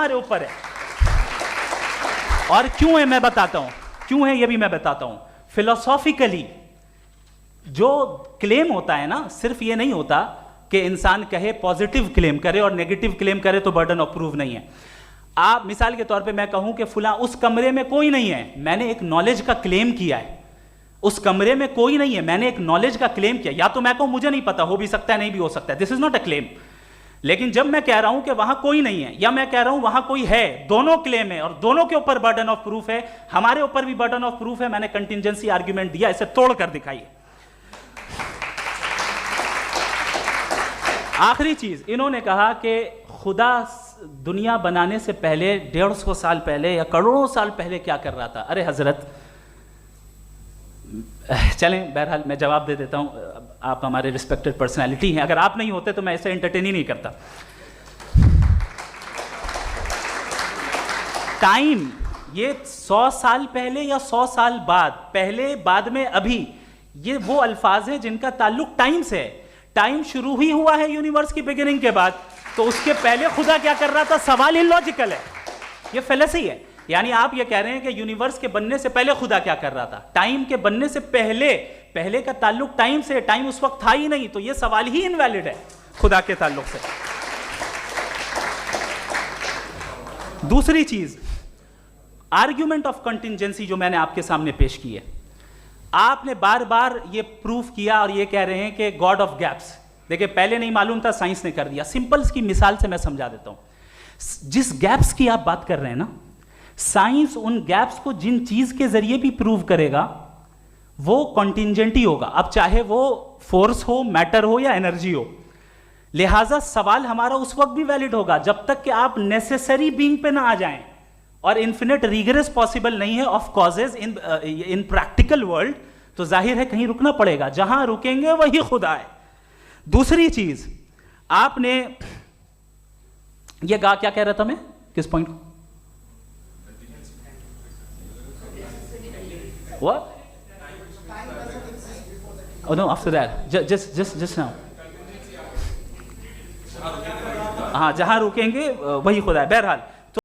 हमारे ऊपर है। और क्यों है मैं बताता हूं, क्यों है ये भी मैं बताता हूं। फिलोसॉफिकली जो क्लेम होता है ना, सिर्फ ये नहीं होता कि इंसान कहे पॉजिटिव क्लेम करे और नेगेटिव क्लेम करे तो बर्डन ऑफ प्रूफ नहीं है। आप मिसाल के तौर पे मैं कहूं कि फुला उस कमरे में कोई नहीं है, मैंने एक नॉलेज का क्लेम किया है। उस कमरे में कोई नहीं है, मैंने एक नॉलेज का क्लेम किया। या तो मैं कहूं मुझे नहीं पता, हो भी सकता है नहीं भी हो सकता है, this is not a claim. लेकिन जब मैं कह रहा हूं कि वहां कोई नहीं है या मैं कह रहा हूं वहां कोई है, दोनों क्लेम है और दोनों के ऊपर बर्डन ऑफ प्रूफ है। हमारे ऊपर भी बर्डन ऑफ प्रूफ है, मैंने कंटिजेंसी आर्ग्यूमेंट दिया, इसे तोड़कर दिखाइए। आखिरी चीज, इन्होंने कहा कि खुदा दुनिया बनाने से पहले 150 साल पहले या करोड़ों साल पहले क्या कर रहा था। अरे हजरत, चलें बहरहाल मैं जवाब दे देता हूं, आप हमारे रिस्पेक्टेड पर्सनालिटी हैं, अगर आप नहीं होते तो मैं ऐसे एंटरटेन ही नहीं करता। टाइम, ये 100 साल पहले या 100 साल बाद, पहले बाद में अभी, ये वो अल्फाज हैं जिनका ताल्लुक टाइम से है। टाइम शुरू ही हुआ है यूनिवर्स की बिगिनिंग के बाद, तो उसके पहले खुदा क्या कर रहा था, सवाल इलॉजिकल है, ये फेलेसी है। यानी आप ये कह रहे हैं कि यूनिवर्स के बनने से पहले खुदा क्या कर रहा था, टाइम के बनने से पहले, पहले का ताल्लुक टाइम से, टाइम उस वक्त था ही नहीं, तो ये सवाल ही इनवैलिड है खुदा के ताल्लुक से। दूसरी चीज, आर्ग्यूमेंट ऑफ कंटिजेंसी जो मैंने आपके सामने पेश की है, आपने बार बार ये प्रूफ किया और ये कह रहे हैं कि गॉड ऑफ गैप्स। देखिए पहले नहीं मालूम था, साइंस ने कर दिया। सिंपल की मिसाल से मैं समझा देता हूं। जिस गैप्स की आप बात कर रहे हैं ना, साइंस उन गैप्स को जिन चीज के जरिए भी प्रूव करेगा वो कॉन्टिंजेंट ही होगा, अब चाहे वो फोर्स हो, मैटर हो या एनर्जी हो। लिहाजा सवाल हमारा उस वक्त भी वैलिड होगा जब तक कि आप नेसेसरी बीइंग पे ना आ जाएं, और इन्फिनिट रिगरेस पॉसिबल नहीं है of causes in practical world, तो जाहिर है कहीं रुकना पड़ेगा, जहां रुकेंगे वही खुदा है। दूसरी चीज, आपने ये कहा, क्या कह रहा था मैं, किस पॉइंट को? What? Oh no, after that. Just now. हाँ, जहां रुकेंगे वही खुदा है। बहरहाल